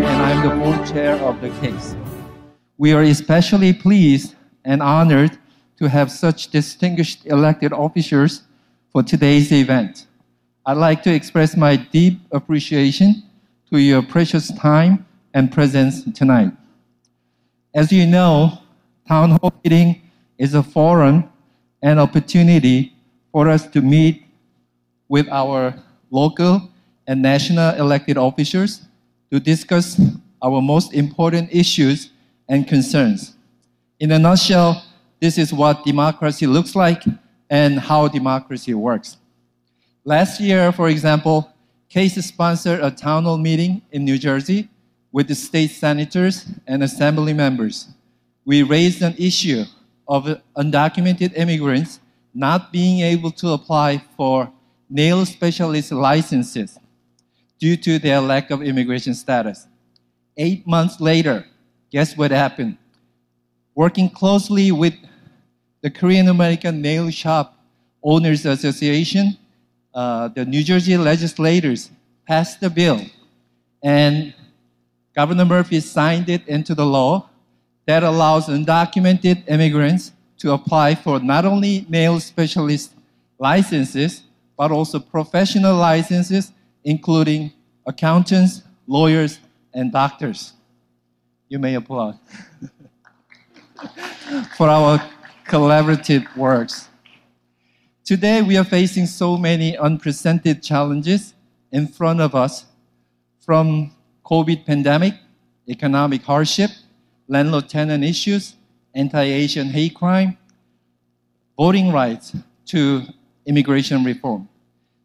and I'm the board chair of the KACE. We are especially pleased and honored to have such distinguished elected officers for today's event. I'd like to express my deep appreciation to your precious time and presence tonight. As you know, town hall meeting is a forum and opportunity for us to meet with our local and national elected officials to discuss our most important issues and concerns. In a nutshell, this is what democracy looks like and how democracy works. Last year, for example, KACE sponsored a town hall meeting in New Jersey with the state senators and assembly members. We raised an issue of undocumented immigrants not being able to apply for nail specialist licenses due to their lack of immigration status. 8 months later, guess what happened? Working closely with the Korean American Nail Shop Owners Association, the New Jersey legislators passed the bill, and Governor Murphy signed it into the law that allows undocumented immigrants to apply for not only nail specialist licenses, but also professional licenses, including accountants, lawyers, and doctors. You may applaud for our collaborative works. Today, we are facing so many unprecedented challenges in front of us, from COVID pandemic, economic hardship, landlord-tenant issues, anti-Asian hate crime, voting rights, to immigration reform.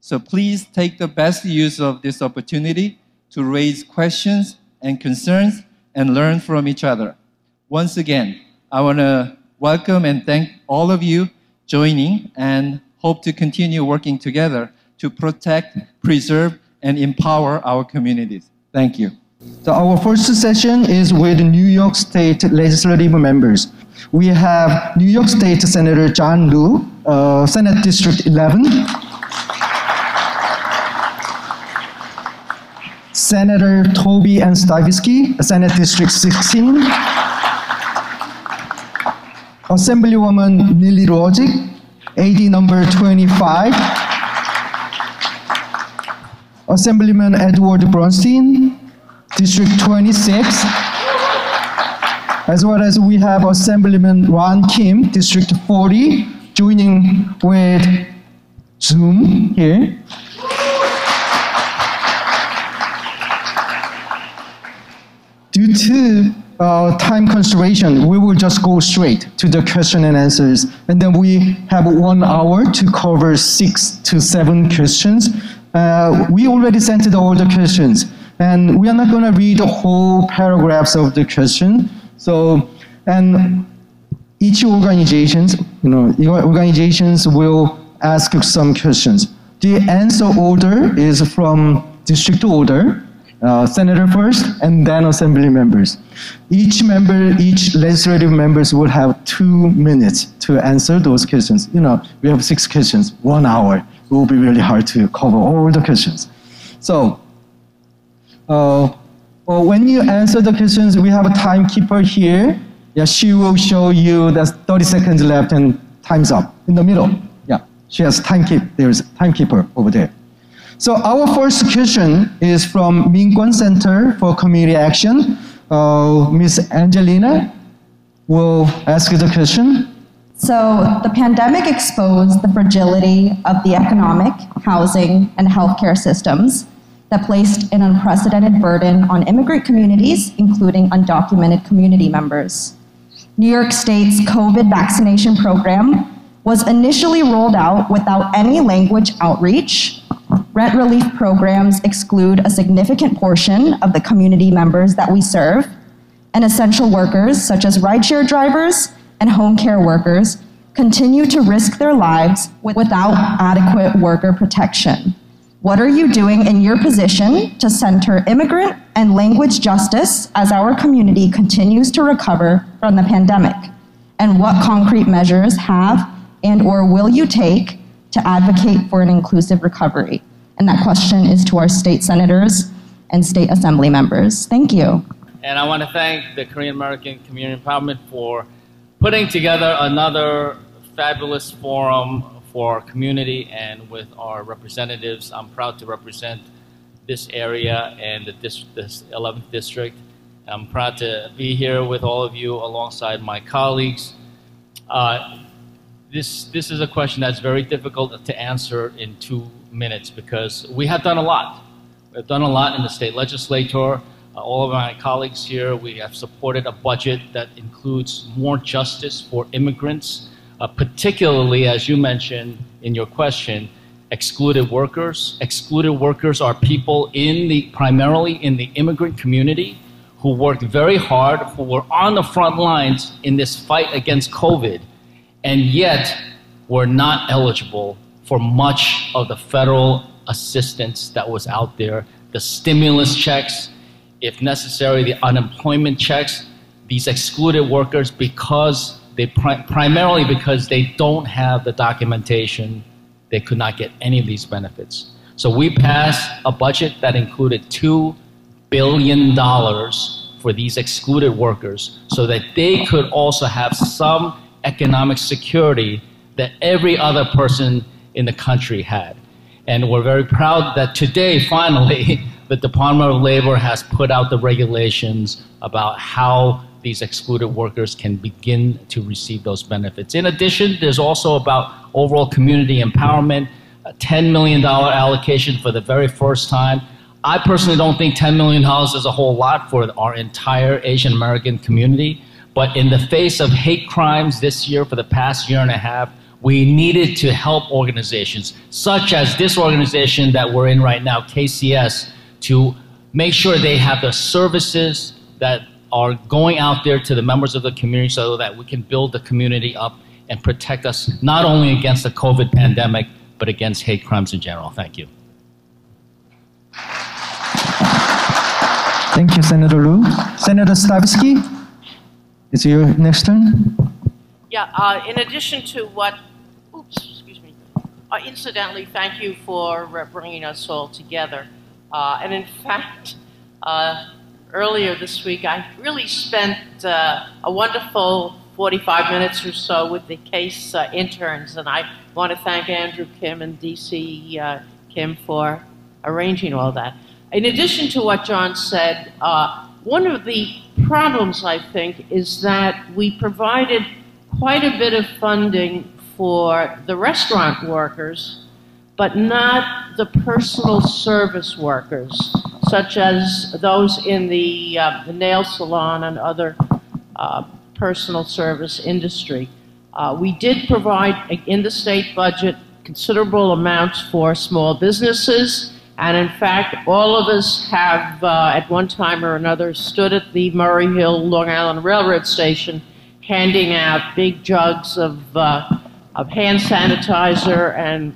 So please take the best use of this opportunity to raise questions and concerns and learn from each other. Once again, I want to welcome and thank all of you joining, and hope to continue working together to protect, preserve, and empower our communities. Thank you. So our first session is with New York State legislative members. We have New York State Senator John Liu, Senate District 11. Senator Toby and Stavisky, Senate District 16. Assemblywoman Nily Rozic, AD number 25. Assemblyman Edward Braunstein, District 26, as well as we have Assemblyman Ron Kim, District 40, joining with Zoom here. Due to time consideration, we will just go straight to the question and answers, and then we have 1 hour to cover 6 to 7 questions. We already sent all the questions, and we are not going to read the whole paragraphs of the question. So, and each organizations will ask some questions. The answer order is from district order, senator first, and then assembly members. Each legislative members will have 2 minutes to answer those questions. We have 6 questions, 1 hour. It will be really hard to cover all the questions. So, when you answer the questions, we have a timekeeper here. Yeah, she will show you that's 30 seconds left and time's up in the middle. Yeah, she has there's a timekeeper over there. So our first question is from Min권센터 for Community Action. Ms. Angelina will ask the question. So the pandemic exposed the fragility of the economic, housing, and healthcare systems that placed an unprecedented burden on immigrant communities, including undocumented community members. New York State's COVID vaccination program was initially rolled out without any language outreach. Rent relief programs exclude a significant portion of the community members that we serve, and essential workers, such as rideshare drivers and home care workers, continue to risk their lives without adequate worker protection. What are you doing in your position to center immigrant and language justice as our community continues to recover from the pandemic? And what concrete measures have and/or will you take to advocate for an inclusive recovery? And that question is to our state senators. and state assembly members. Thank you. And I want to thank the Korean American Community Empowerment for putting together another fabulous forum for our community and with our representatives. I'm proud to represent this area and this 11th district. I'm proud to be here with all of you alongside my colleagues. This is a question that's very difficult to answer in 2 minutes because we have done a lot. We've done a lot in the state legislature. All of my colleagues here, we have supported a budget that includes more justice for immigrants, particularly, as you mentioned in your question, excluded workers. Excluded workers are people primarily in the immigrant community who worked very hard, who were on the front lines in this fight against COVID, and yet were not eligible for much of the federal assistance that was out there, the stimulus checks, if necessary, the unemployment checks. These excluded workers, because primarily because they don't have the documentation, they could not get any of these benefits. So we passed a budget that included $2 billion for these excluded workers so that they could also have some economic security that every other person in the country had. And we're very proud that today, finally, the Department of Labor has put out the regulations about how these excluded workers can begin to receive those benefits. In addition, there's also about overall community empowerment, a $10 million allocation for the very first time. I personally don't think $10 million is a whole lot for our entire Asian American community, but in the face of hate crimes this year for the past year and a half, we needed to help organizations such as this organization that we're in right now, KCS, to make sure they have the services that are going out there to the members of the community so that we can build the community up and protect us not only against the COVID pandemic, but against hate crimes in general. Thank you. Thank you, Senator Liu. Senator Stavisky, it's your next turn. Yeah, in addition to what, incidentally, thank you for bringing us all together. And in fact, earlier this week, I really spent a wonderful 45 minutes or so with the KACE interns, and I want to thank Andrew Kim and DC Kim for arranging all that. In addition to what John said, one of the problems, I think, is that we provided quite a bit of funding for the restaurant workers, but not the personal service workers, such as those in the nail salon and other personal service industry. We did provide, in the state budget, considerable amounts for small businesses, and in fact, all of us have, at one time or another, stood at the Murray Hill Long Island Railroad Station handing out big jugs of hand sanitizer and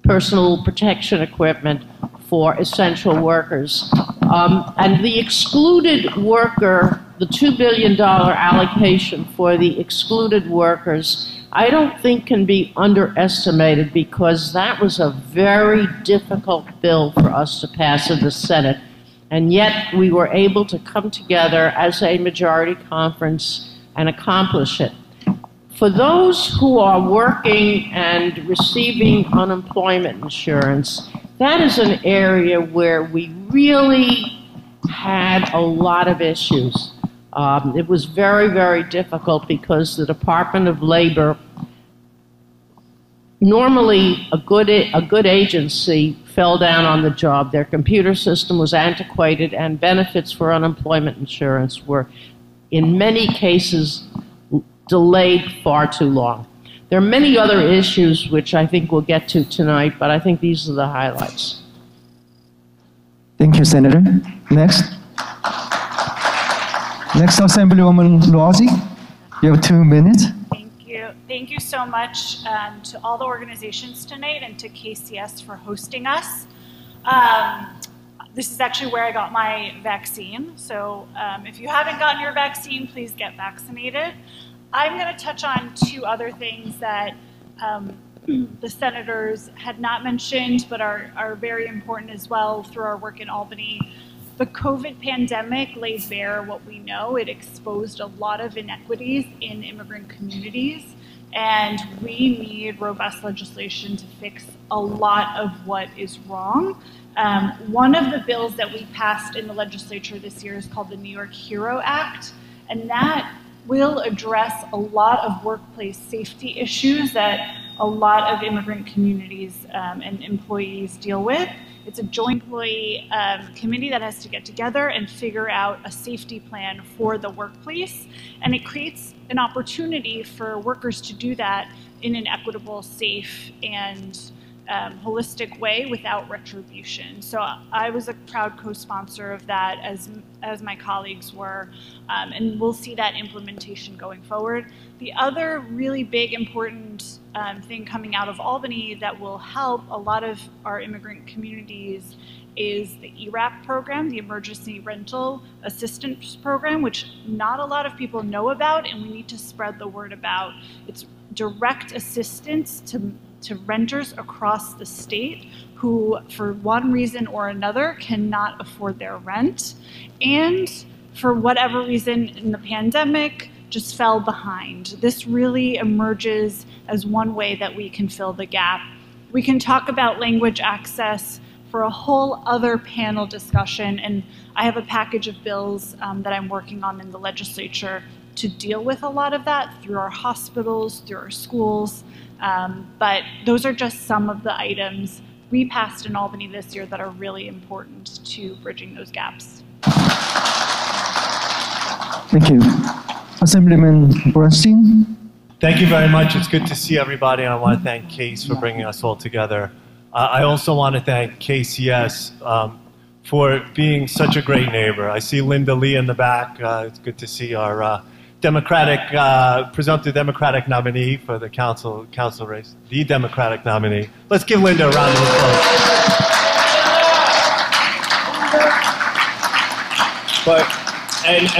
personal protection equipment for essential workers. And the excluded worker, the $2 billion allocation for the excluded workers, I don't think can be underestimated because that was a very difficult bill for us to pass in the Senate. And yet we were able to come together as a majority conference and accomplish it. For those who are working and receiving unemployment insurance, that is an area where we really had a lot of issues. It was very, very difficult because the Department of Labor, normally a good agency, fell down on the job. Their computer system was antiquated and benefits for unemployment insurance were, in many cases, delayed far too long. There are many other issues which I think we'll get to tonight, but I think these are the highlights. Thank you, Senator. Next. Next, Assemblywoman Rozic. You have 2 minutes. Thank you. Thank you so much to all the organizations tonight and to KCS for hosting us. This is actually where I got my vaccine. So if you haven't gotten your vaccine, please get vaccinated. I'm going to touch on 2 other things that the senators had not mentioned, but are very important as well through our work in Albany. The COVID pandemic laid bare what we know. It exposed a lot of inequities in immigrant communities, and we need robust legislation to fix a lot of what is wrong. One of the bills that we passed in the legislature this year is called the New York HERO Act, and that will address a lot of workplace safety issues that a lot of immigrant communities and employees deal with. It's a joint employee committee that has to get together and figure out a safety plan for the workplace, and it creates an opportunity for workers to do that in an equitable, safe, and holistic way without retribution. So I was a proud co-sponsor of that, as my colleagues were, and we'll see that implementation going forward. The other really big important thing coming out of Albany that will help a lot of our immigrant communities is the ERAP program, the Emergency Rental Assistance Program, which not a lot of people know about, and we need to spread the word about. It's direct assistance to renters across the state who, for one reason or another, cannot afford their rent, and for whatever reason in the pandemic just fell behind. This really emerges as one way that we can fill the gap. We can talk about language access for a whole other panel discussion, and I have a package of bills that I'm working on in the legislature to deal with a lot of that through our hospitals, through our schools. But those are just some of the items we passed in Albany this year that are really important to bridging those gaps. Thank you. Assemblyman Braunstein. Thank you very much. It's good to see everybody. I want to thank CACE for bringing us all together. I also want to thank KCS for being such a great neighbor. I see Linda Lee in the back. It's good to see our presumptive Democratic nominee for the council race, the Democratic nominee. Let's give Linda a round of applause.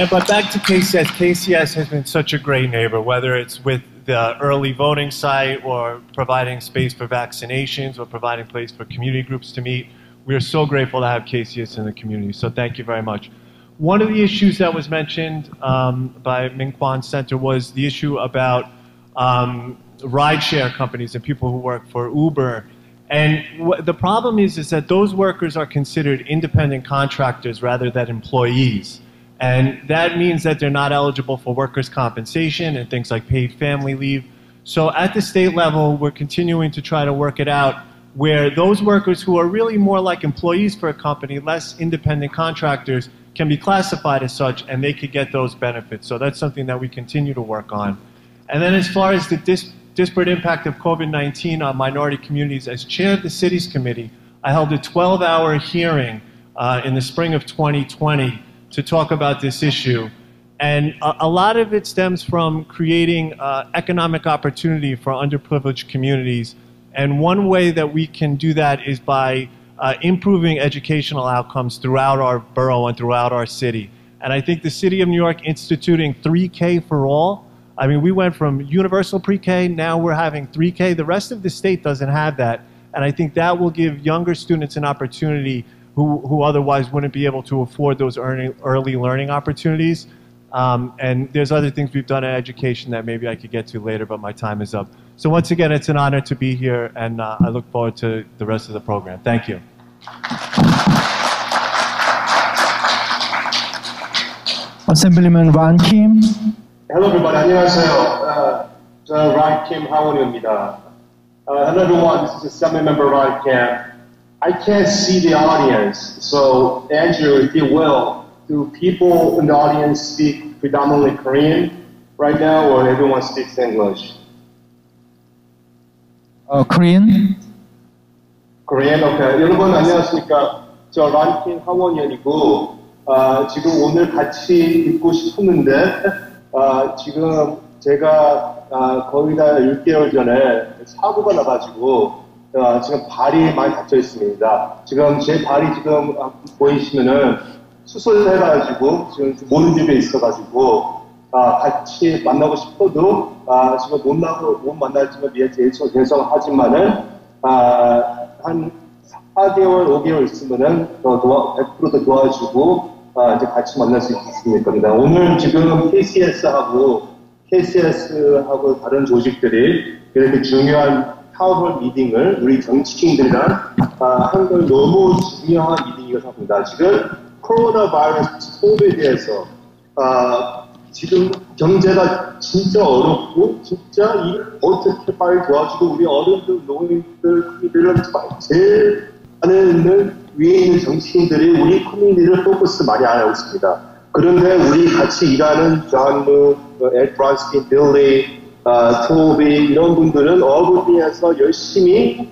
But back to KCS. KCS has been such a great neighbor, whether it's with the early voting site or providing space for vaccinations or providing place for community groups to meet. We are so grateful to have KCS in the community, so thank you very much. One of the issues that was mentioned by Min권cen터 was the issue about rideshare companies and people who work for Uber. And the problem is that those workers are considered independent contractors rather than employees. And that means that they're not eligible for workers' compensation and things like paid family leave. So at the state level, we're continuing to try to work it out where those workers who are really more like employees for a company, less independent contractors, can be classified as such, and they could get those benefits. So that's something that we continue to work on. And then as far as the disparate impact of COVID-19 on minority communities, as chair of the Cities Committee, I held a 12-hour hearing in the spring of 2020 to talk about this issue. And a lot of it stems from creating economic opportunity for underprivileged communities. And one way that we can do that is by improving educational outcomes throughout our borough and throughout our city. And I think the City of New York instituting 3K for all, I mean, we went from universal pre-K, now we're having 3K. The rest of the state doesn't have that. And I think that will give younger students an opportunity who otherwise wouldn't be able to afford those early learning opportunities. And there's other things we've done in education that maybe I could get to later, but my time is up. So once again, it's an honor to be here, and I look forward to the rest of the program. Thank you. Assemblyman Ron Kim. Hello, everybody. 안녕하세요. 저는 Ron Kim 하원의원입니다. Hello, everyone. This is Assembly Member Ron Kim. I can't see the audience, so Andrew, if you will, do people in the audience speak predominantly Korean right now, or everyone speaks English? Korean. Korean, okay. 여러분 안녕하십니까? 저 란킨 하원의원이고 지금 오늘 같이 듣고 싶었는데 지금 제가 거의 다 6개월 전에 사고가 나가지고 지금 발이 많이 다쳐 있습니다. 지금 제 발이 지금 보이시면은 수술해가지고 지금 모는 집에 있어가지고 같이 만나고 싶어도 지금 못 만날지만 미안해 죄송하지만은 한 4개월, 5개월 있으면은 100% 도와주고 이제 같이 만날 수 있을 겁니다. 오늘 지금 KCS하고 다른 조직들이 이렇게 중요한 타운홀 미팅을 우리 정치인들이랑 한 걸 너무 중요한 미팅이라고 생각합니다. 지금 코로나 바이러스 호흡에 대해서 지금 경제가 진짜 어렵고 진짜 어떻게 빨리 도와주고 우리 어른들, 노인들, 커뮤니티를 제일 안에 위에 있는 정치인들이 우리 커뮤니티를 포커스 많이 안 하고 있습니다. 그런데 우리 같이 일하는 존 루, 에드 브라운스틴, 닐리, 토비 이런 분들은 어부비에서 열심히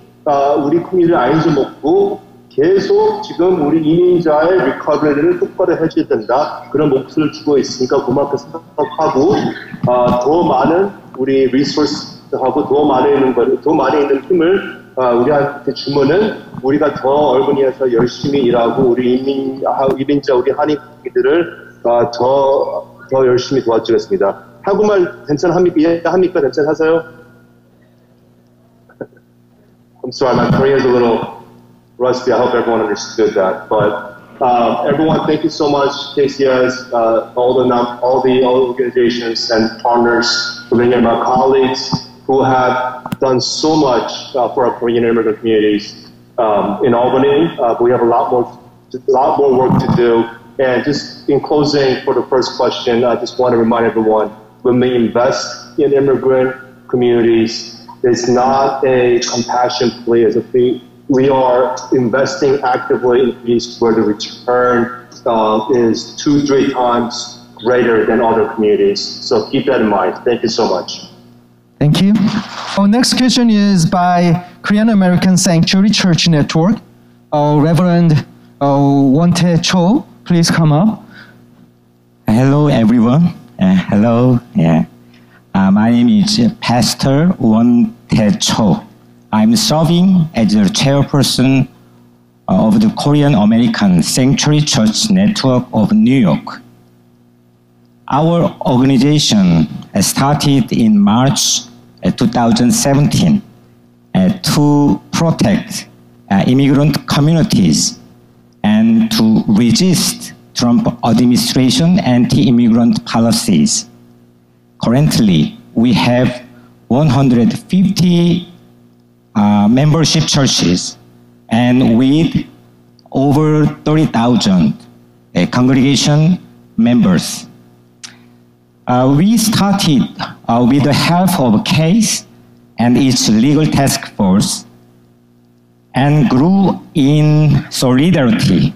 우리 커뮤니티를 알지 먹고 계속 지금 우리 이민자의 리커버리를 똑바로 해줘야 된다. 그런 목소리를 주고 있으니까 고맙게 생각하고 더 많은 우리 리소스하고 더 많이 있는 힘을 우리한테 주면은 우리가 더 얼버니에서 열심히 일하고 우리 이민자 우리 한인들을 더 열심히 도와주겠습니다. 한국말 괜찮합니까? 이해합니까? 괜찮으세요? I'm sorry, my Korean is a little rusty. I hope everyone understood that. But everyone, thank you so much, KCS, all the organizations and partners, for many of my colleagues who have done so much for our Korean immigrant communities in Albany. We have a lot more work to do. And just in closing, for the first question, I just want to remind everyone, when we invest in immigrant communities, it's not a compassion plea. It's a plea. We are investing actively in communities where the return is 2-3 times greater than other communities. So keep that in mind. Thank you so much. Thank you. Our next question is by Korean American Sanctuary Church Network. Reverend Won-tae Cho, please come up. Hello, everyone. Hello. My name is Pastor Won-tae Cho. I'm serving as the chairperson of the Korean American Sanctuary Church Network of New York. Our organization started in March 2017 to protect immigrant communities and to resist Trump administration anti-immigrant policies. Currently, we have 150 membership churches and with over 30,000 congregation members. We started with the help of KACE and its legal task force and grew in solidarity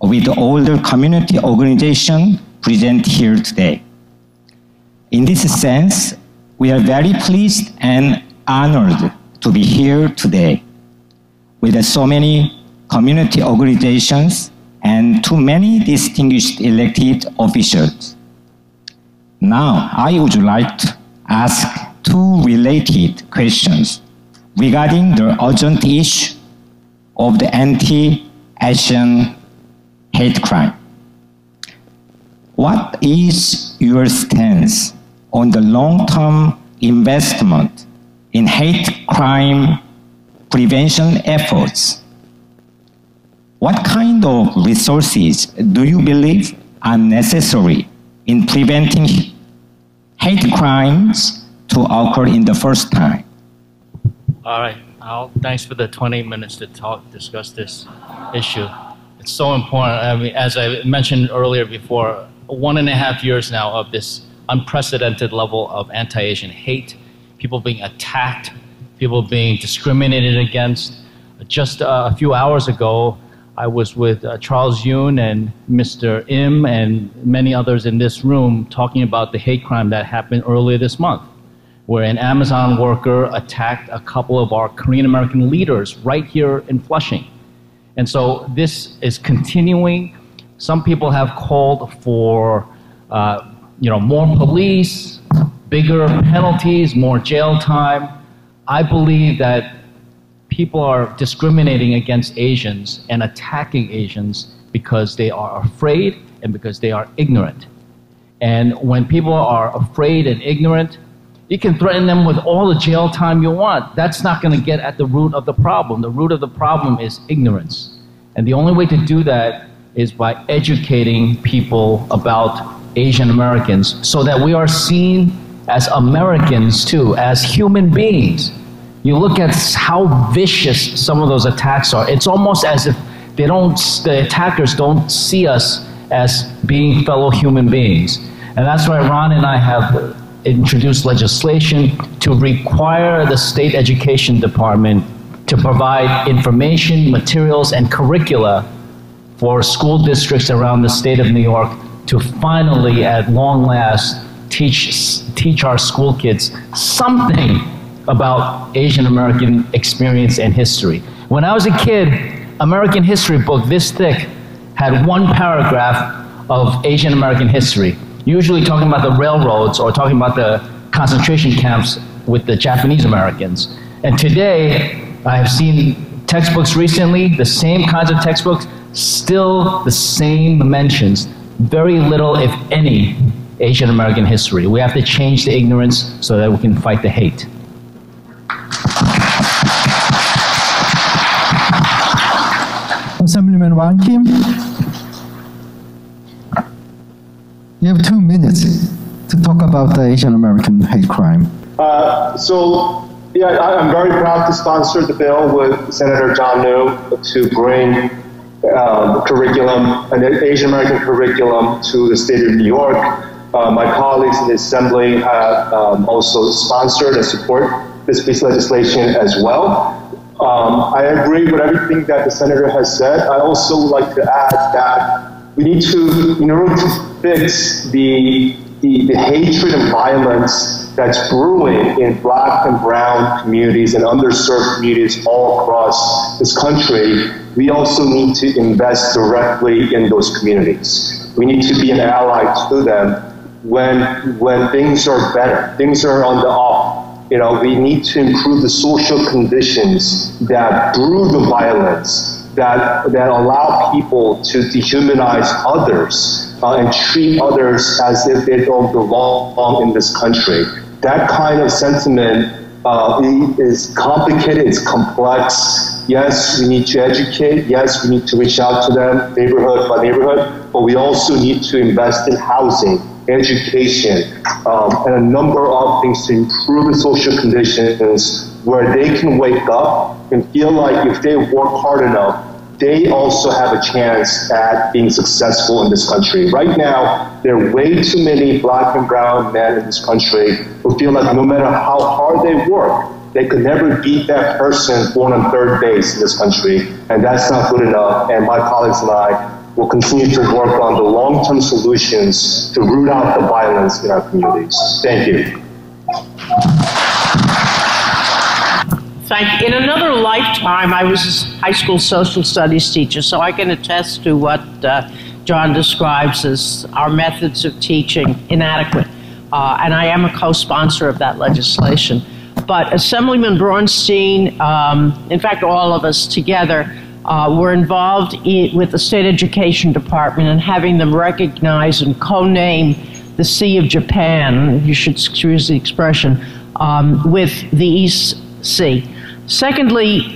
with all the community organizations present here today. In this sense, we are very pleased and honored to be here today with so many community organizations and too many distinguished elected officials. Now, I would like to ask two related questions regarding the urgent issue of the anti-Asian hate crime. What is your stance on the long-term investment in hate crime prevention efforts? What kind of resources do you believe are necessary in preventing hate crimes to occur in the first time? All right. Thanks for the 20 minutes to discuss this issue. It's so important. I mean, as I mentioned earlier before, 1.5 years now of this unprecedented level of anti-Asian hate, people being attacked, people being discriminated against. Just a few hours ago, I was with Charles Yoon and Mr. Im and many others in this room talking about the hate crime that happened earlier this month, where an Amazon worker attacked a couple of our Korean American leaders right here in Flushing. And so this is continuing. Some people have called for more police, bigger penalties, more jail time. I believe that people are discriminating against Asians and attacking Asians because they are afraid and because they are ignorant. And when people are afraid and ignorant, You can threaten them with all the jail time you want. That's not going to get at the root of the problem. The root of the problem is ignorance. And the only way to do that is by educating people about Asian Americans so that we are seen as Americans too, as human beings. You look at how vicious some of those attacks are. It's almost as if the attackers don't see us as being fellow human beings. And that's why Ron and I have introduced legislation to require the state education department to provide information, materials, and curricula for school districts around the state of New York to finally, at long last, teach our school kids something about Asian American experience and history. When I was a kid, American history book this thick had one paragraph of Asian American history, usually talking about the railroads or talking about the concentration camps with the Japanese Americans. And today, I have seen textbooks recently, the same kinds of textbooks, still the same mentions. Very little, if any, Asian American history. We have to change the ignorance so that we can fight the hate. Assemblyman Ron Kim, you have 2 minutes to talk about the Asian American hate crime. Yeah, I'm very proud to sponsor the bill with Senator John Liu to bring curriculum, an Asian American curriculum to the state of New York. My colleagues in the Assembly have also sponsored and support this piece of legislation as well. I agree with everything that the Senator has said. I also would like to add that we need to, in order to fix the hatred and violence that's brewing in Black and brown communities and underserved communities all across this country, we also need to invest directly in those communities. We need to be an ally to them when things are better, things are on the up. You know, we need to improve the social conditions that brew the violence, that allow people to dehumanize others and treat others as if they don't belong in this country. That kind of sentiment is complicated, it's complex. Yes, we need to educate. Yes, we need to reach out to them neighborhood by neighborhood, but we also need to invest in housing, education, and a number of things to improve the social conditions where they can wake up and feel like if they work hard enough, they also have a chance at being successful in this country. Right now, there are way too many Black and brown men in this country who feel like no matter how hard they work, they could never beat that person born on third base in this country, and that's not good enough. And my colleagues and I will continue to work on the long-term solutions to root out the violence in our communities. Thank you. In another lifetime, I was a high school social studies teacher, so I can attest to what John describes as our methods of teaching inadequate. And I am a co-sponsor of that legislation. But Assemblyman Braunstein, in fact, all of us together, were involved with the State Education Department and having them recognize and co-name the Sea of Japan, you should excuse the expression, with the East Sea. Secondly,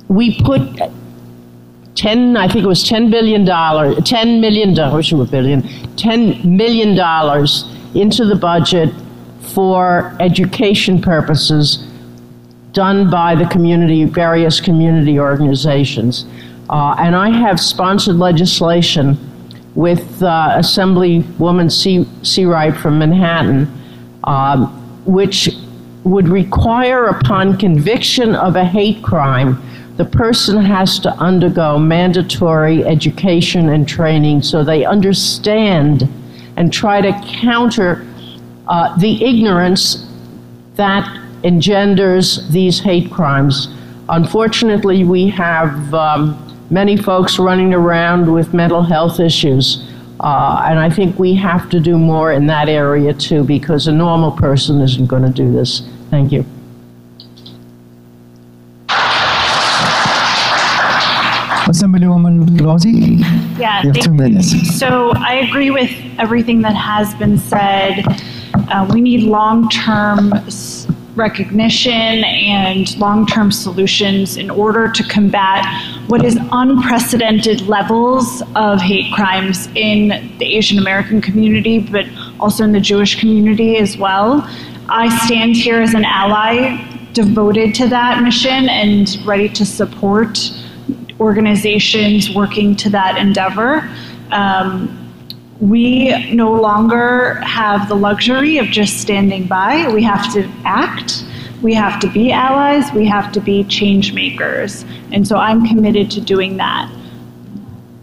we put I think it was $10 million into the budget for education purposes done by the community, various community organizations. And I have sponsored legislation with Assemblywoman Seawright from Manhattan, which would require upon conviction of a hate crime, the person has to undergo mandatory education and training so they understand and try to counter the ignorance that engenders these hate crimes. Unfortunately, we have many folks running around with mental health issues, and I think we have to do more in that area too, because a normal person isn't going to do this. Thank you. Assemblywoman Rozic? Yeah, you have 2 minutes. So I agree with everything that has been said. We need long-term recognition and long-term solutions in order to combat what is unprecedented levels of hate crimes in the Asian American community, but also in the Jewish community as well. I stand here as an ally devoted to that mission and ready to support organizations working to that endeavor. We no longer have the luxury of just standing by. We have to act. We have to be allies. We have to be change makers. And so I'm committed to doing that.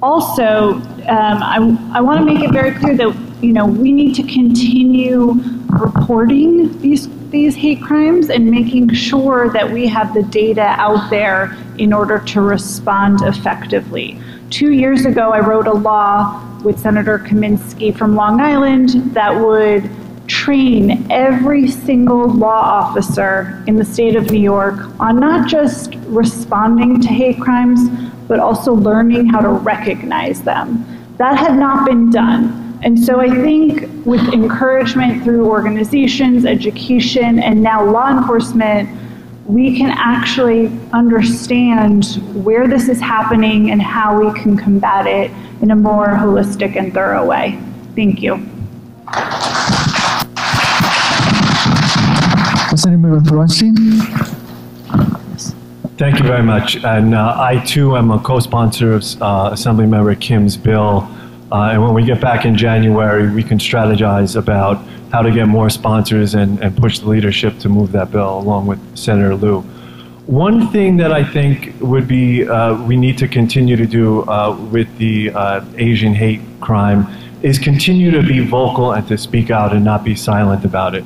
Also, I want to make it very clear that we need to continue reporting these hate crimes and making sure that we have the data out there in order to respond effectively. 2 years ago, I wrote a law with Senator Kaminsky from Long Island that would train every single law officer in the state of New York on not just responding to hate crimes, but also learning how to recognize them. That had not been done. And so I think with encouragement through organizations, education, and now law enforcement, we can actually understand where this is happening and how we can combat it in a more holistic and thorough way. Thank you. Senator Braunstein. Thank you very much. And I too am a co-sponsor of Assemblymember Kim's bill. And when we get back in January, we can strategize about how to get more sponsors and push the leadership to move that bill along with Senator Liu. One thing that I think would be we need to continue to do with the Asian hate crime is continue to be vocal and to speak out and not be silent about it.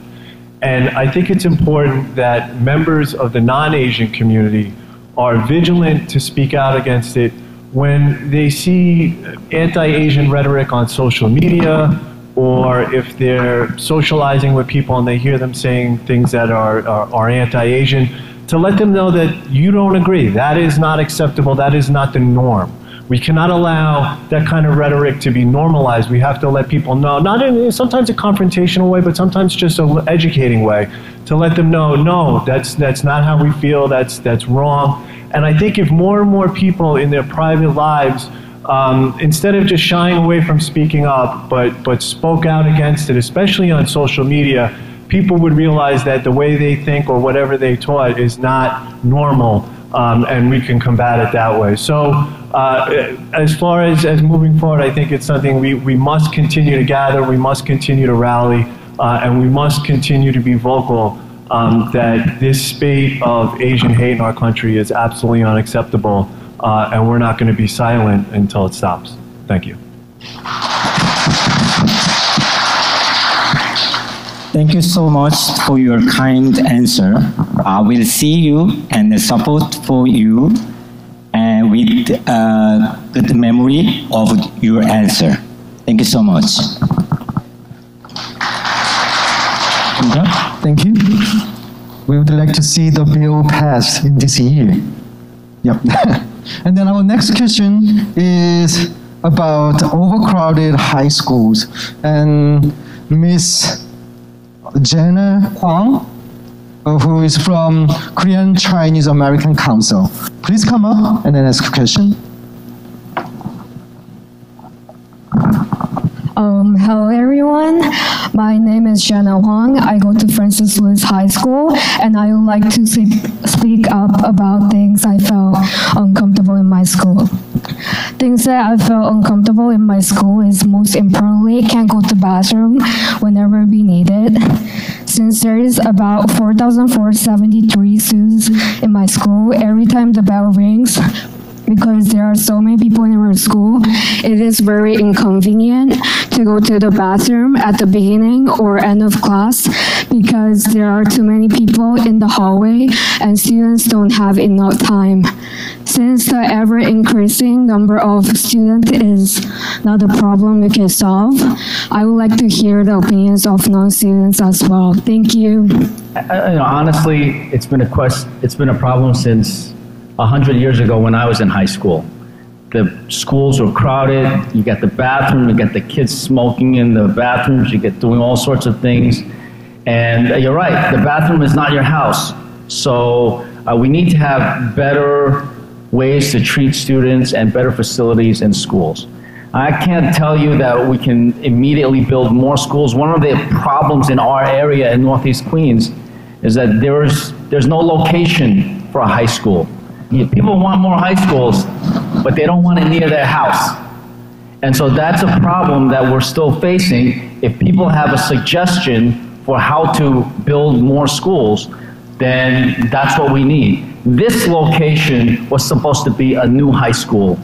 And I think it's important that members of the non-Asian community are vigilant to speak out against it when they see anti-Asian rhetoric on social media, or if they're socializing with people and they hear them saying things that are anti-Asian, to let them know that you don't agree. That is not acceptable. That is not the norm. We cannot allow that kind of rhetoric to be normalized. We have to let people know, not in sometimes a confrontational way, but sometimes just an educating way, to let them know, no, that's not how we feel, that's wrong. And I think if more and more people in their private lives, instead of just shying away from speaking up, but spoke out against it, especially on social media, people would realize that the way they think or whatever they taught is not normal, and we can combat it that way. So as far as moving forward, I think it's something we must continue to gather, we must continue to rally, and we must continue to be vocal that this spate of Asian hate in our country is absolutely unacceptable, and we're not going to be silent until it stops. Thank you. Thank you so much for your kind answer. I will see you and support for you and with good memory of your answer. Thank you so much. Thank you. We would like to see the bill passed in this year. Yep. And then our next question is about overcrowded high schools. And Ms. Jenna Huang, who is from Korean Chinese American Council. Please come up and then ask a question. Hello everyone, my name is Jenna Huang. I go to Francis Lewis High School, and I would like to speak up about things I felt uncomfortable in my school. Things that I felt uncomfortable in my school is, most importantly, can't go to the bathroom whenever we need it. Since there is about 4,473 students in my school, every time the bell rings, because there are so many people in our school, it is very inconvenient to go to the bathroom at the beginning or end of class because there are too many people in the hallway and students don't have enough time. Since the ever-increasing number of students is not a problem we can solve, I would like to hear the opinions of non-students as well. Thank you. Honestly, it's been a problem since 100 years ago when I was in high school. The schools were crowded, you got the bathroom, you got the kids smoking in the bathrooms, you get doing all sorts of things. And you're right, the bathroom is not your house. So we need to have better ways to treat students and better facilities in schools. I can't tell you that we can immediately build more schools. One of the problems in our area in Northeast Queens is that there's no location for a high school. People want more high schools, but they don't want it near their house. And so that's a problem that we're still facing. If people have a suggestion for how to build more schools, then that's what we need. This location was supposed to be a new high school,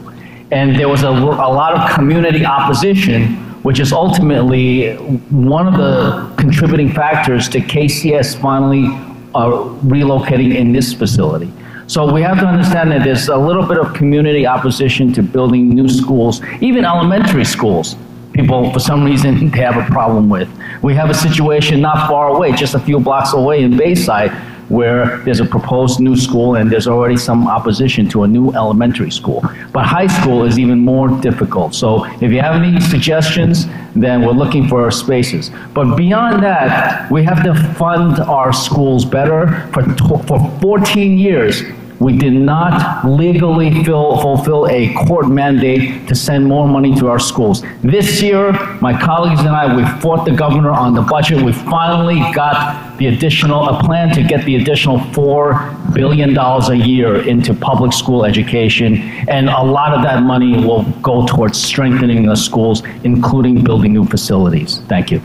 and there was a lot of community opposition, which is ultimately one of the contributing factors to KCS finally relocating in this facility. So we have to understand that there's a little bit of community opposition to building new schools, even elementary schools. People, for some reason, they have a problem with. We have a situation not far away, just a few blocks away in Bayside, where there's a proposed new school and there's already some opposition to a new elementary school. But high school is even more difficult. So if you have any suggestions, then we're looking for spaces. But beyond that, we have to fund our schools better. For 14 years, we did not legally fulfill a court mandate to send more money to our schools. This year, my colleagues and I, we fought the governor on the budget. We finally got the a plan to get the additional $4 billion a year into public school education. And a lot of that money will go towards strengthening the schools, including building new facilities. Thank you.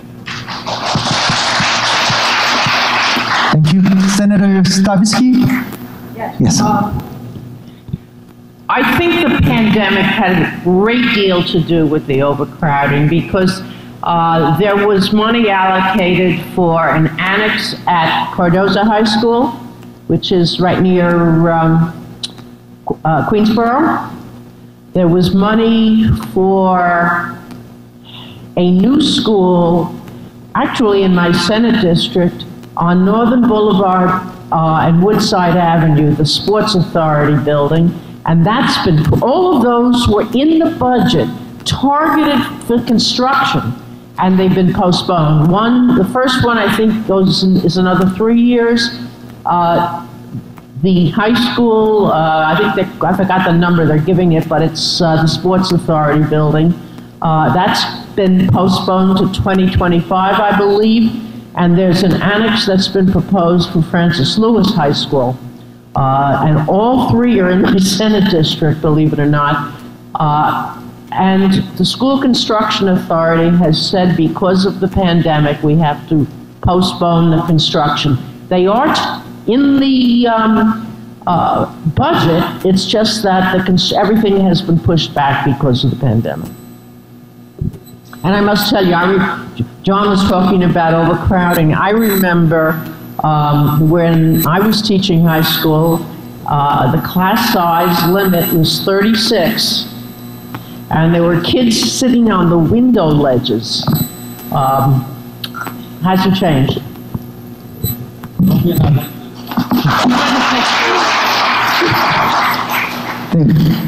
Thank you. Senator Stavisky? Yes. I think the pandemic had a great deal to do with the overcrowding because there was money allocated for an annex at Cardozo High School, which is right near Queensboro. There was money for a new school, actually in my Senate district, on Northern Boulevard and Woodside Avenue, the Sports Authority building, and that's been, all of those were in the budget, targeted for construction, and they've been postponed. The first one I think is another 3 years. The high school, I forgot the number they're giving it, but it's the Sports Authority building. That's been postponed to 2025, I believe. And there's an annex that's been proposed for Francis Lewis High School. And all three are in my Senate district, believe it or not. And the School Construction Authority has said because of the pandemic, we have to postpone the construction. They aren't in the budget, it's just that everything has been pushed back because of the pandemic. And I must tell you, John was talking about overcrowding. I remember when I was teaching high school, the class size limit was 36, and there were kids sitting on the window ledges. Hasn't changed.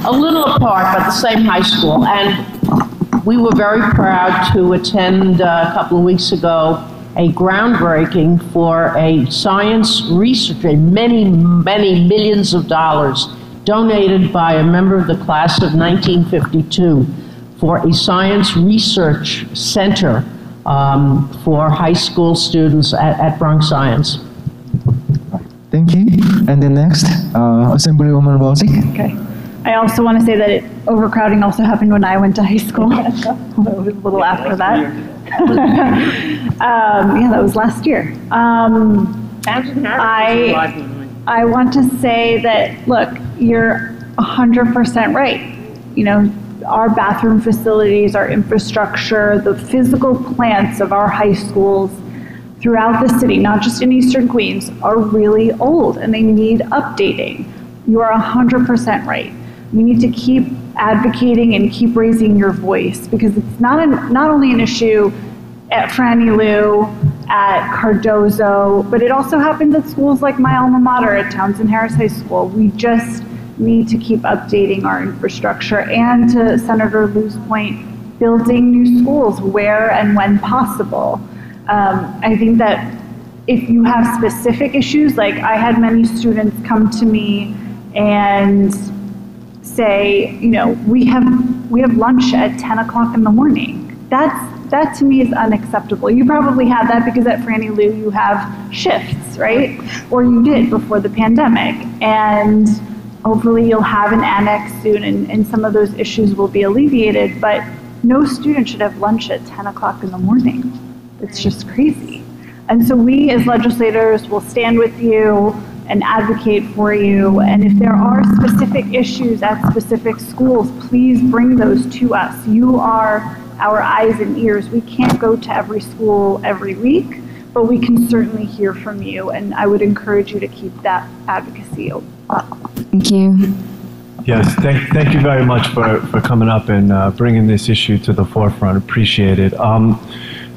A little apart, but the same high school. And we were very proud to attend a couple of weeks ago a groundbreaking for a science research, many millions of dollars donated by a member of the class of 1952 for a science research center for high school students at Bronx Science. Thank you. And then next, Assemblywoman Rozic. Okay. I also want to say that overcrowding also happened when I went to high school. It was a little after that. Yeah, that was last year. I want to say that, look, you're 100% right. You know, our bathroom facilities, our infrastructure, the physical plants of our high schools throughout the city, not just in Eastern Queens, are really old and they need updating. You are 100% right. You need to keep advocating and keep raising your voice because it's not only an issue at Franny Lou, at Cardozo, but it also happens at schools like my alma mater at Townsend Harris High School. We just need to keep updating our infrastructure and, to Senator Liu's point, building new schools where and when possible. I think that if you have specific issues, like I had many students come to me and say, you know, we have lunch at 10 o'clock in the morning. That to me is unacceptable. You probably have that because at Franny Lou you have shifts, right? Or you did before the pandemic. And hopefully you'll have an annex soon and some of those issues will be alleviated, but no student should have lunch at 10 o'clock in the morning. It's just crazy. And so we as legislators will stand with you and advocate for you. And if there are specific issues at specific schools, please bring those to us. You are our eyes and ears. We can't go to every school every week, but we can certainly hear from you. And I would encourage you to keep that advocacy up. Thank you. Yes, thank you very much for coming up and bringing this issue to the forefront. Appreciate it.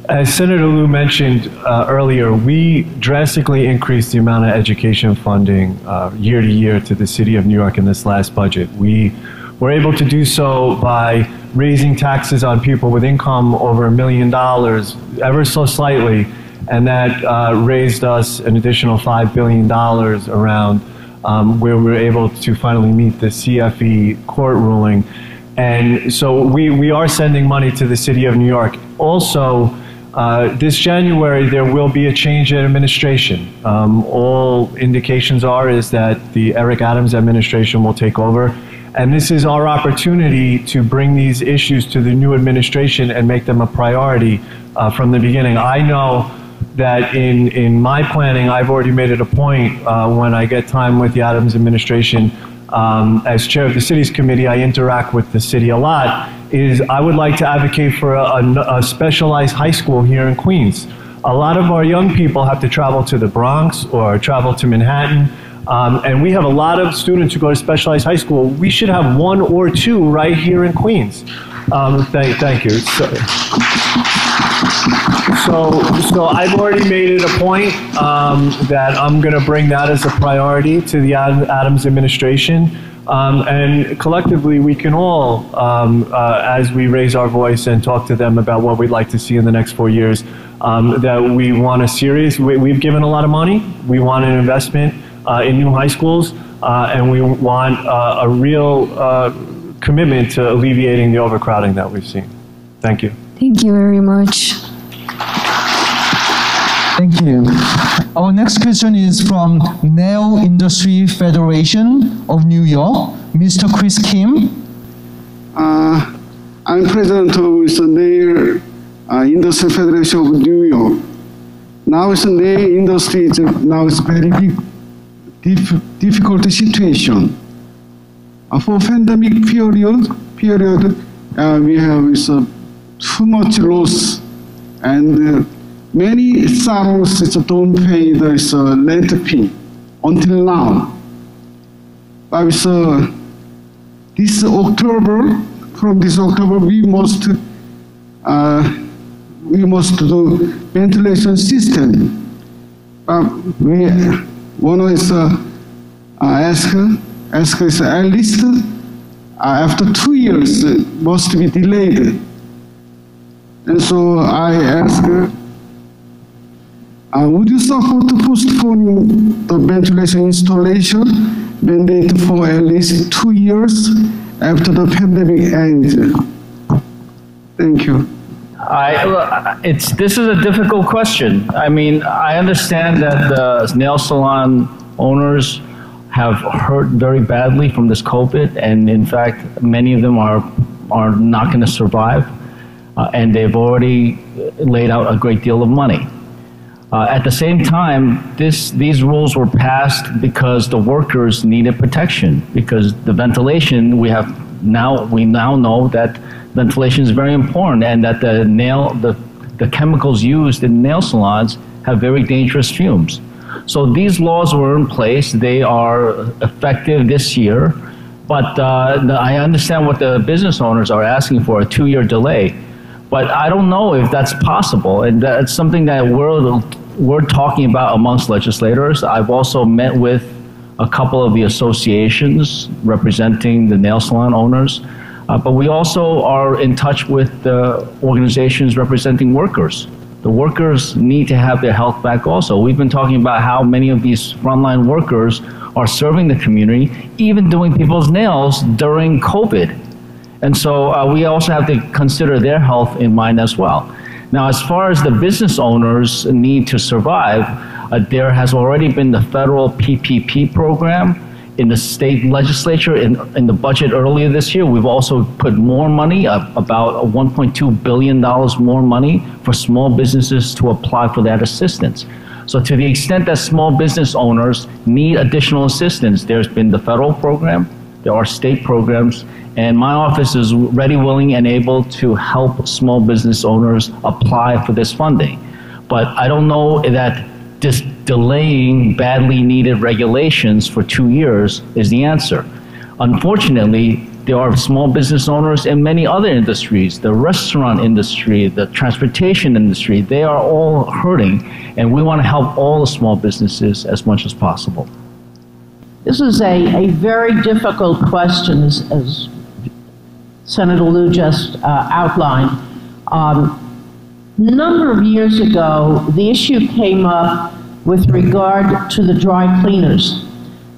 As Senator Liu mentioned earlier, we drastically increased the amount of education funding year to year to the city of New York in this last budget. We were able to do so by raising taxes on people with income over $1 million ever so slightly, and that raised us an additional $5 billion around where we were able to finally meet the CFE court ruling. And so we are sending money to the city of New York. Also, this January, there will be a change in administration. All indications is that the Eric Adams administration will take over. And this is our opportunity to bring these issues to the new administration and make them a priority from the beginning. I know that in my planning, I've already made it a point when I get time with the Adams administration, as chair of the city's committee, I interact with the city a lot, is I would like to advocate for a specialized high school here in Queens. A lot of our young people have to travel to the Bronx or travel to Manhattan, and we have a lot of students who go to specialized high school. We should have one or two right here in Queens. Thank you. So I've already made it a point that I'm going to bring that as a priority to the Adams administration. And collectively, we can all, as we raise our voice and talk to them about what we'd like to see in the next 4 years, that we want we've given a lot of money. We want an investment in new high schools, and we want a real commitment to alleviating the overcrowding that we've seen. Thank you. Thank you very much. Thank you. Our next question is from Nail Industry Federation of New York, Mr. Chris Kim. I'm president of the Nail Industry Federation of New York. Now the nail industry is very big, difficult situation. For pandemic period, we have too much loss, and many salons don't pay the rent fee until now. But from this October, we must do ventilation system. We want to ask is at least after 2 years must be delayed. And so I ask, would you support postponing the ventilation installation mandate for at least 2 years after the pandemic ends? Thank you. This is a difficult question. I mean, I understand that the nail salon owners have hurt very badly from this COVID, and in fact, many of them are not going to survive, and they've already laid out a great deal of money. At the same time, these rules were passed because the workers needed protection, because the ventilation we now know that ventilation is very important, and that the chemicals used in nail salons have very dangerous fumes. So these laws were in place. They are effective this year, but I understand what the business owners are asking for, a 2-year delay. But I don't know if that's possible, and that's something that we're talking about amongst legislators. I've also met with a couple of the associations representing the nail salon owners, but we also are in touch with the organizations representing workers. The workers need to have their health back also. We've been talking about how many of these frontline workers are serving the community, even doing people's nails during COVID. And so we also have to consider their health in mind as well. Now, as far as the business owners need to survive, there has already been the federal PPP program. In the state legislature, in the budget earlier this year, we've also put more money, about $1.2 billion more money for small businesses to apply for that assistance. So to the extent that small business owners need additional assistance, there's been the federal program, there are state programs, and my office is ready, willing, and able to help small business owners apply for this funding. But I don't know that just delaying badly needed regulations for 2 years is the answer. Unfortunately, there are small business owners in many other industries, the restaurant industry, the transportation industry, they are all hurting, and we want to help all the small businesses as much as possible. This is a very difficult question, as Senator Liu just outlined. A number of years ago, the issue came up with regard to the dry cleaners.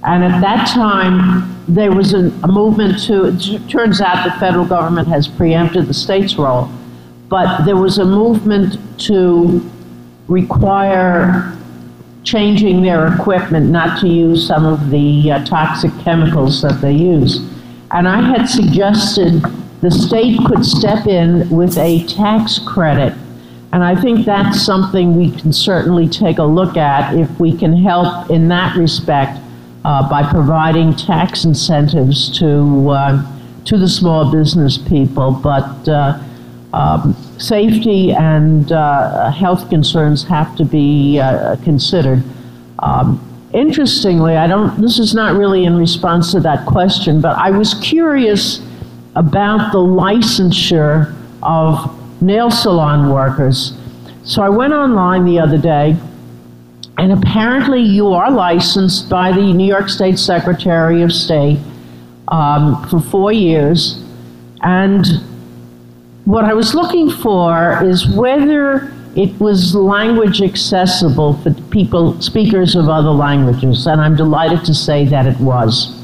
And at that time, there was a movement to, it turns out the federal government has preempted the state's role, but there was a movement to require changing their equipment not to use some of the toxic chemicals that they use. And I had suggested the state could step in with a tax credit. And I think that's something we can certainly take a look at if we can help in that respect by providing tax incentives to the small business people. But safety and health concerns have to be considered. Interestingly, this is not really in response to that question, but I was curious about the licensure of nail salon workers. So I went online the other day, and apparently you are licensed by the New York State Secretary of State for 4 years. And what I was looking for is whether it was language accessible for people, speakers of other languages, and I'm delighted to say that it was.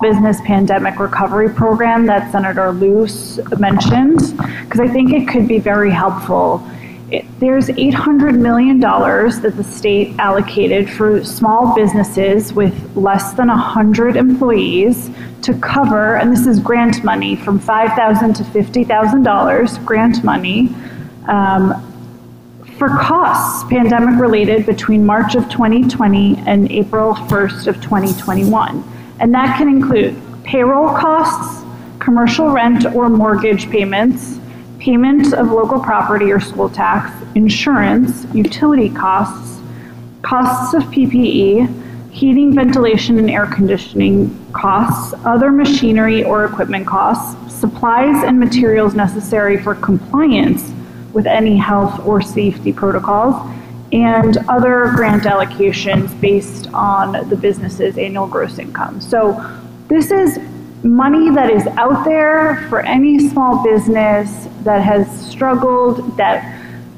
Business pandemic recovery program that Senator Liu mentioned, because I think it could be very helpful. There's $800 million that the state allocated for small businesses with less than 100 employees to cover, and this is grant money from $5,000 to $50,000 grant money for costs pandemic related between March of 2020 and April 1st of 2021. And that can include payroll costs, commercial rent or mortgage payments, payment of local property or school tax, insurance, utility costs, costs of PPE, heating, ventilation, and air conditioning costs, other machinery or equipment costs, supplies and materials necessary for compliance with any health or safety protocols, and other grant allocations based on the business's annual gross income. So this is money that is out there for any small business that has struggled, that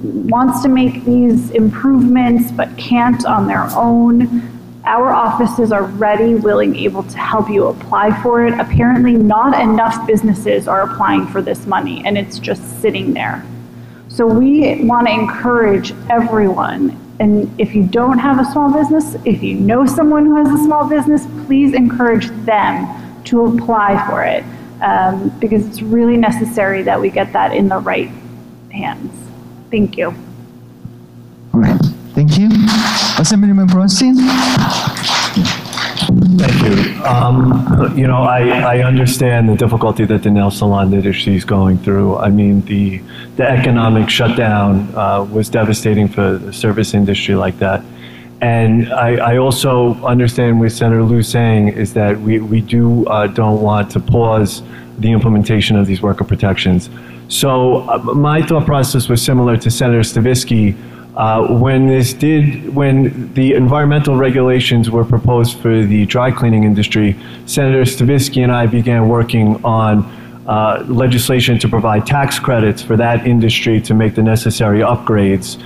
wants to make these improvements but can't on their own. Our offices are ready, willing, able to help you apply for it. Apparently not enough businesses are applying for this money, and it's just sitting there. So we want to encourage everyone, and if you don't have a small business, if you know someone who has a small business, please encourage them to apply for it, because it's really necessary that we get that in the right hands. Thank you. All right, thank you. Assemblyman Braunstein. Thank you. You know, I understand the difficulty that the nail salon industry is going through. I mean, the economic shutdown was devastating for the service industry like that. And I also understand what Senator Liu saying is that we don't want to pause the implementation of these worker protections. So my thought process was similar to Senator Stavisky. When the environmental regulations were proposed for the dry cleaning industry, Senator Stavisky and I began working on legislation to provide tax credits for that industry to make the necessary upgrades.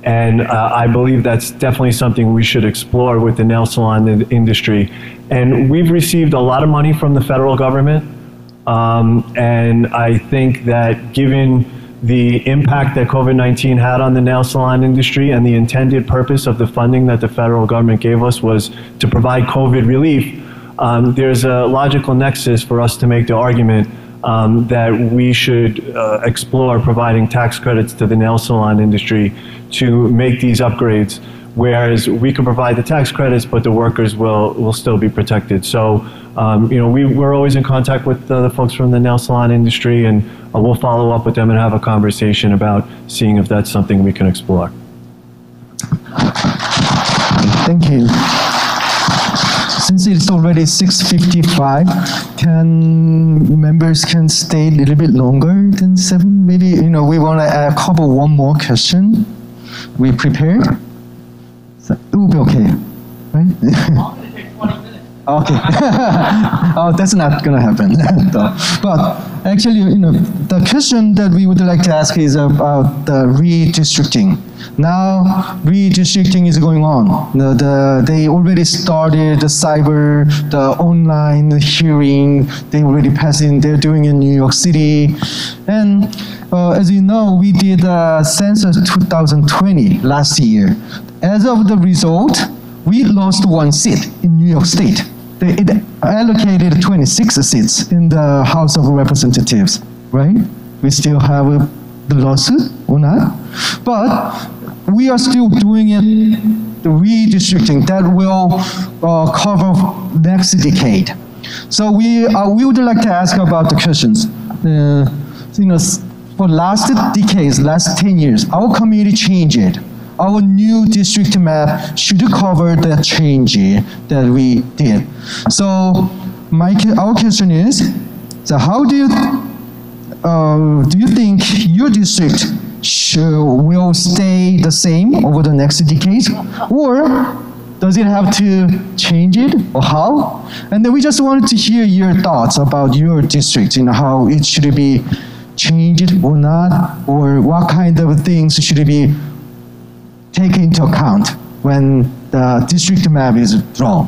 And I believe that's definitely something we should explore with the nail salon industry. And we've received a lot of money from the federal government. And I think that given the impact that COVID-19 had on the nail salon industry and the intended purpose of the funding that the federal government gave us was to provide COVID relief, there's a logical nexus for us to make the argument that we should explore providing tax credits to the nail salon industry to make these upgrades, whereas we can provide the tax credits, but the workers will still be protected. So, we're always in contact with the folks from the nail salon industry, and we'll follow up with them and have a conversation about seeing if that's something we can explore. Thank you. Since it's already 6:55, members can stay a little bit longer than 7? Maybe, we want to cover one more question. We prepared? So, it will be okay, right? Okay. Oh, that's not going to happen. But actually, the question that we would like to ask is about the redistricting. Now, redistricting is going on. They already started the online hearing. They already passed in. They're doing in New York City. And as you know, we did census 2020 last year. As of the result, we lost 1 seat in New York State. It allocated 26 seats in the House of Representatives, right? We still have the lawsuit or not? But we are still doing it, the redistricting that will cover next decade. So we would like to ask about the questions. For last decades, last 10 years, our community changed. Our new district map should cover the change that we did. So our question is, so how do you think your district will stay the same over the next decade? Or does it have to change it, or how? And then we just wanted to hear your thoughts about your district, how it should be changed or not, or what kind of things should be taken into account when the district map is drawn?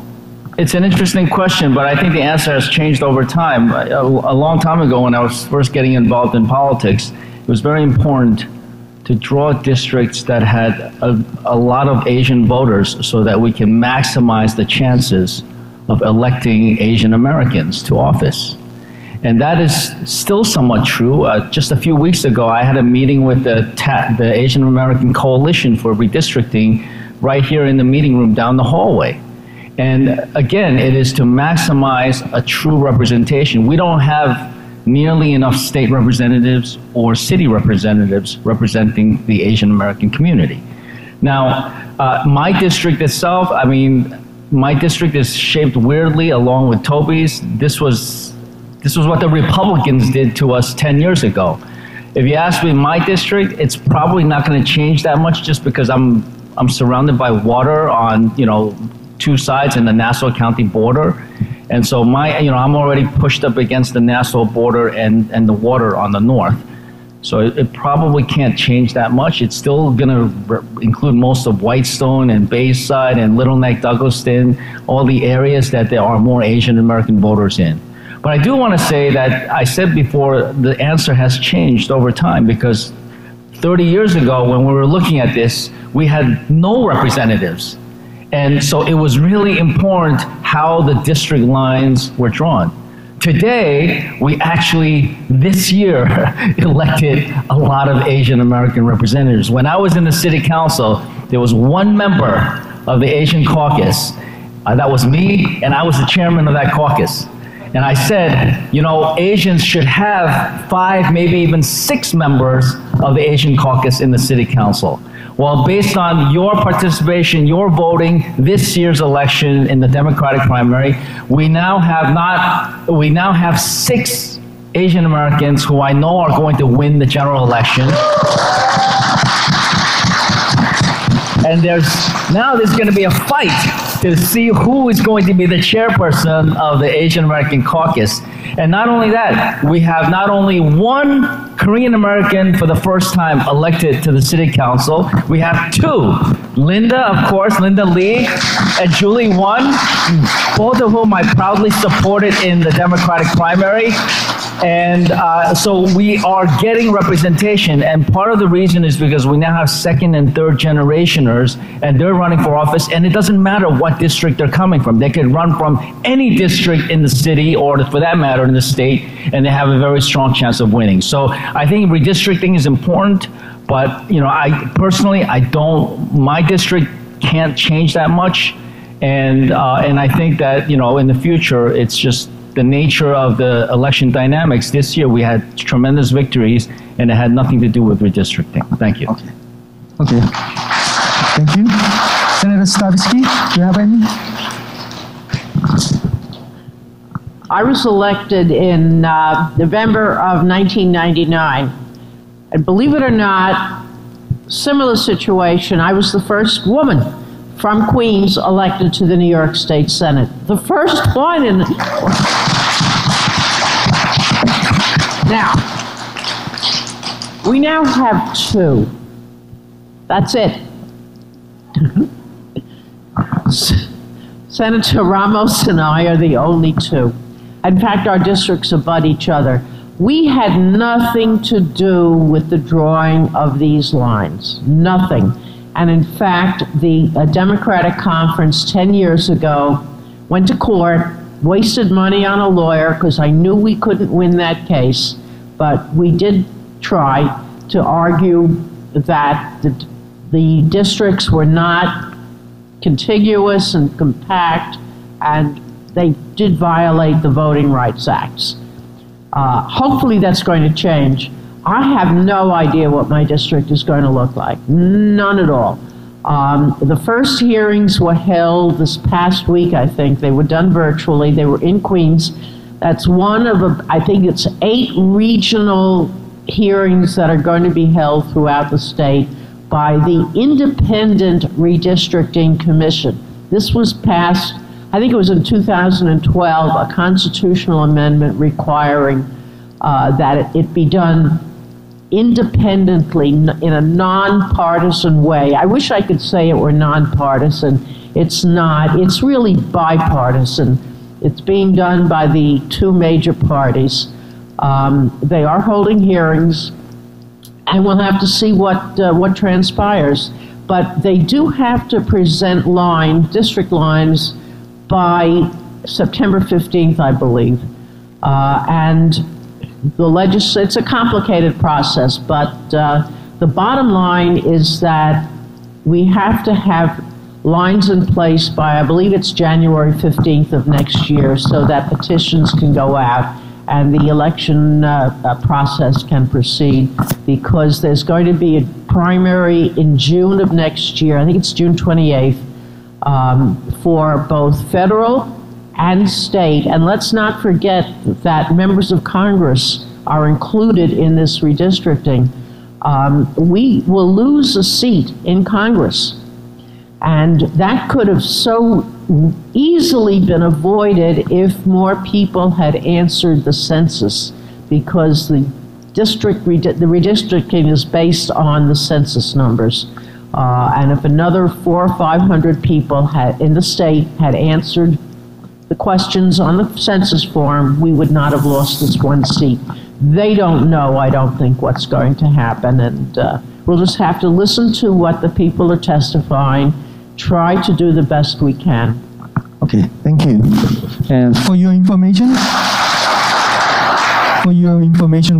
It's an interesting question, but I think the answer has changed over time. A long time ago, when I was first getting involved in politics, it was very important to draw districts that had a lot of Asian voters so that we can maximize the chances of electing Asian Americans to office. And that is still somewhat true. Just a few weeks ago, I had a meeting with the Asian American Coalition for Redistricting right here in the meeting room down the hallway. And again, it is to maximize a true representation. We don't have nearly enough state representatives or city representatives representing the Asian American community. Now, my district itself, my district is shaped weirdly along with Toby's. This was what the Republicans did to us 10 years ago. If you ask me my district, it's probably not going to change that much just because I'm surrounded by water on, 2 sides in the Nassau County border. And so I'm already pushed up against the Nassau border and the water on the north. So it probably can't change that much. It's still going to include most of Whitestone and Bayside and Little Neck, Douglaston, all the areas that there are more Asian American voters in. But I do want to say that I said before, the answer has changed over time, because 30 years ago when we were looking at this, we had no representatives. And so it was really important how the district lines were drawn. Today, we actually, this year, elected a lot of Asian American representatives. When I was in the city council, there was 1 member of the Asian caucus. That was me, and I was the chairman of that caucus. And I said, Asians should have 5, maybe even 6 members of the Asian caucus in the city council. Well, based on your participation, your voting, this year's election in the Democratic primary, we now have 6 Asian Americans who I know are going to win the general election. And there's going to be a fight to see who is going to be the chairperson of the Asian American Caucus. And not only that, we have not only one Korean American for the first time elected to the city council, we have two. Linda, of course, Linda Lee, and Julie Won, both of whom I proudly supported in the Democratic primary. And so we are getting representation, and part of the reason is because we now have second and third generationers, and they're running for office, and it doesn't matter what district they're coming from. They could run from any district in the city, or for that matter in the state, and they have a very strong chance of winning. So I think redistricting is important, but you know, my district can't change that much, and I think that, you know, in the future, it's just the nature of the election dynamics. This year we had tremendous victories, and it had nothing to do with redistricting. Thank you. Okay. Okay. Thank you. Senator Stavisky, do you have any? I was elected in November of 1999. And believe it or not, similar situation, I was the first woman from Queens elected to the New York State Senate. The first one in... Now, we now have two. That's it. Senator Ramos and I are the only two. In fact, our districts abut each other. We had nothing to do with the drawing of these lines. Nothing. And in fact, the Democratic conference 10 years ago went to court, wasted money on a lawyer because I knew we couldn't win that case, but we did try to argue that the districts were not contiguous and compact, and they did violate the Voting Rights Acts. Hopefully that's going to change. I have no idea what my district is going to look like. None at all. The first hearings were held this past week, I think. They were done virtually. They were in Queens. That's one of, I think it's 8 regional hearings that are going to be held throughout the state by the Independent Redistricting Commission. This was passed, I think it was in 2012, a constitutional amendment requiring that it be done independently in a nonpartisan way. I wish I could say it were nonpartisan. It's not. It's really bipartisan. It's being done by the 2 major parties. They are holding hearings, and we'll have to see what transpires. But they do have to present district lines by September 15th, I believe. And it's a complicated process, but the bottom line is that we have to have lines in place by, I believe it's January 15th of next year, so that petitions can go out and the election process can proceed, because there's going to be a primary in June of next year, I think it's June 28th, for both federal and state. And let's not forget that members of Congress are included in this redistricting. We will lose a seat in Congress, and that could have so easily been avoided if more people had answered the census, because the redistricting is based on the census numbers. And if another 400 or 500 people in the state had answered the questions on the census form, we would not have lost this one seat. They don't know, I don't think, what's going to happen, and we'll just have to listen to what the people are testifying, try to do the best we can. Okay, thank you. And for your information,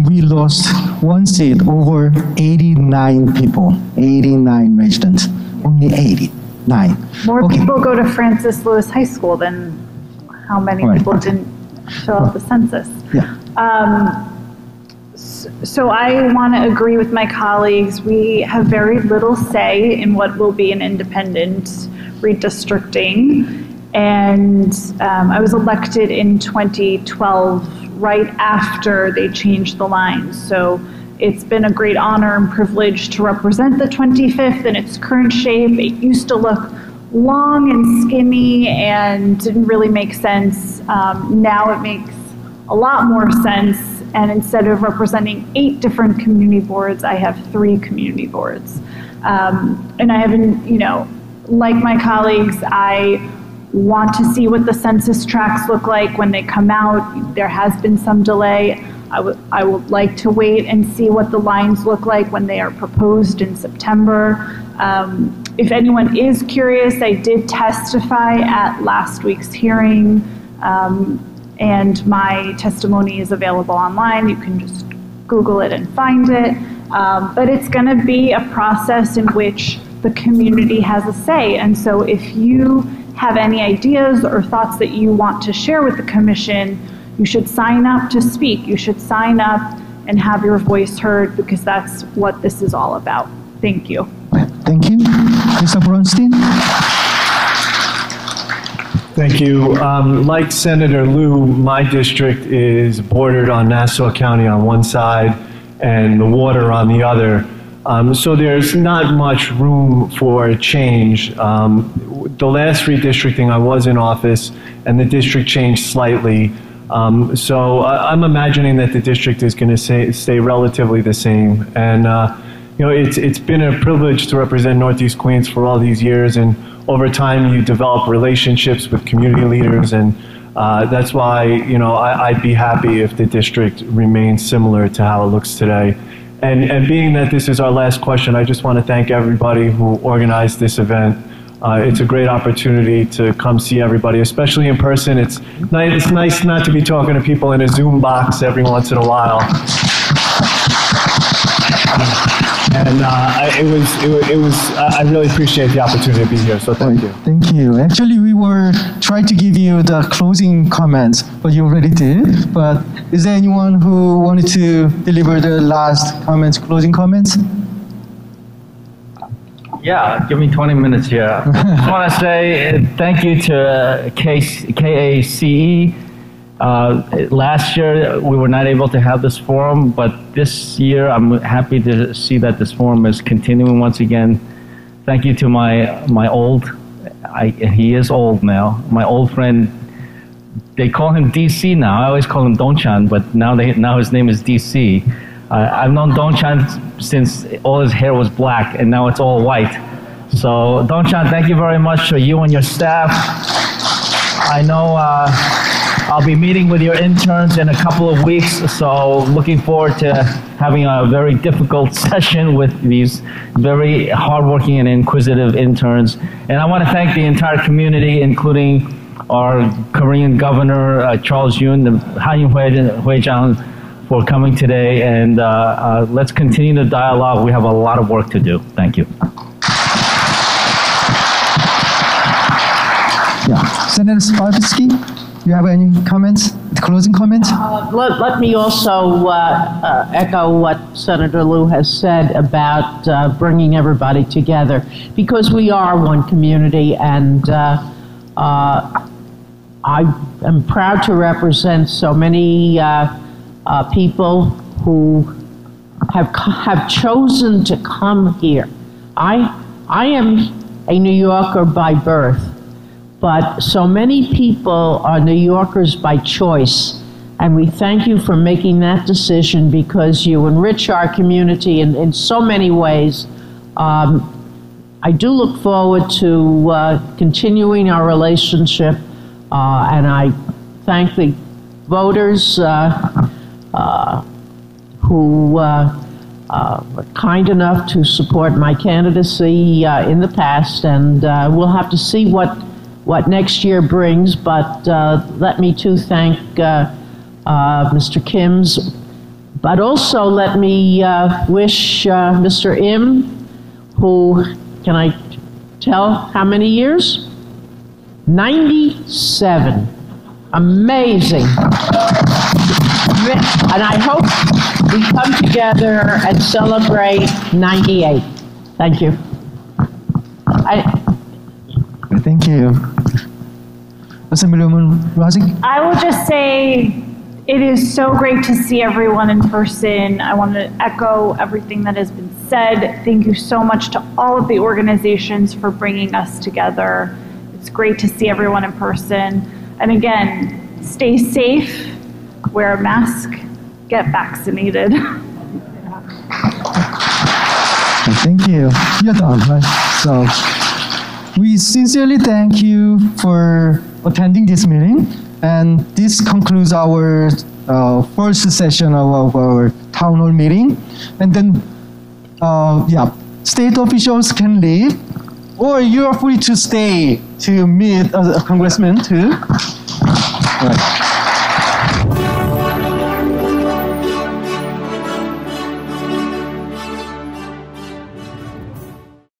we lost one seat over 89 people, 89 residents, only 89. More people go to Francis Lewis High School than how many people didn't fill out the census. Yeah. So I want to agree with my colleagues. We have very little say in what will be an independent redistricting. And I was elected in 2012, right after they changed the lines. So it's been a great honor and privilege to represent the 25th in its current shape. It used to look long and skinny and didn't really make sense. Now it makes a lot more sense, and instead of representing 8 different community boards, I have 3 community boards. And I haven't, like my colleagues, I want to see what the census tracts look like when they come out. There has been some delay. I would like to wait and see what the lines look like when they are proposed in September. If anyone is curious, I did testify at last week's hearing, and my testimony is available online. You can just Google it and find it. But it's going to be a process in which the community has a say. And so if you have any ideas or thoughts that you want to share with the commission, you should sign up to speak. You should sign up and have your voice heard, because that's what this is all about. Thank you. Thank you. Mr. Braunstein? Thank you. Like Senator Liu, my district is bordered on Nassau County on one side and the water on the other. So there's not much room for change. The last redistricting I was in office, and the district changed slightly. So I'm imagining that the district is going to stay relatively the same. And it's been a privilege to represent Northeast Queens for all these years, and over time you develop relationships with community leaders, and that's why I'd be happy if the district remains similar to how it looks today. And being that this is our last question, I just want to thank everybody who organized this event. It's a great opportunity to come see everybody, especially in person. It's nice not to be talking to people in a Zoom box every once in a while. And I really appreciate the opportunity to be here, so thank you. Thank you. Actually, we were trying to give you the closing comments, but you already did. But is there anyone who wanted to deliver the last comments, closing comments? Yeah, give me 20 minutes here. I just want to say thank you to KACE. Last year, we were not able to have this forum, but this year, I'm happy to see that this forum is continuing once again. Thank you to my old, he is old now, my old friend. They call him DC now. I always call him Donchan, but now his name is DC. I've known Donchan since all his hair was black, and now it's all white. So Donchan, thank you very much to you and your staff. I know I'll be meeting with your interns in a couple of weeks, so looking forward to having a very difficult session with these very hardworking and inquisitive interns. And I want to thank the entire community, including our Korean governor, Charles Yoon, the 한인회 회장, for coming today. And let's continue the dialogue. We have a lot of work to do. Thank you. Yeah. Senator Stavisky, you have any comments, closing comments? Let me also echo what Senator Liu has said about bringing everybody together, because we are one community, and I am proud to represent so many people who have chosen to come here. I am a New Yorker by birth, but so many people are New Yorkers by choice, and we thank you for making that decision, because you enrich our community in so many ways. I do look forward to continuing our relationship, and I thank the voters who were kind enough to support my candidacy in the past, and we'll have to see what next year brings, but let me too thank Mr. Kim's, but also let me wish Mr. Im, who, can I tell how many years? 97. Amazing. And I hope we come together and celebrate 98. Thank you. Thank you. Assemblywoman Rozic? I will just say, It is so great to see everyone in person. I want to echo everything that has been said. Thank you so much to all of the organizations for bringing us together. It's great to see everyone in person. And again, stay safe, wear a mask, get vaccinated. Thank you. You're done, right? So we sincerely thank you for attending this meeting. And this concludes our first session of our town hall meeting. And then, state officials can leave, or you are free to stay to meet a congressman too. Right.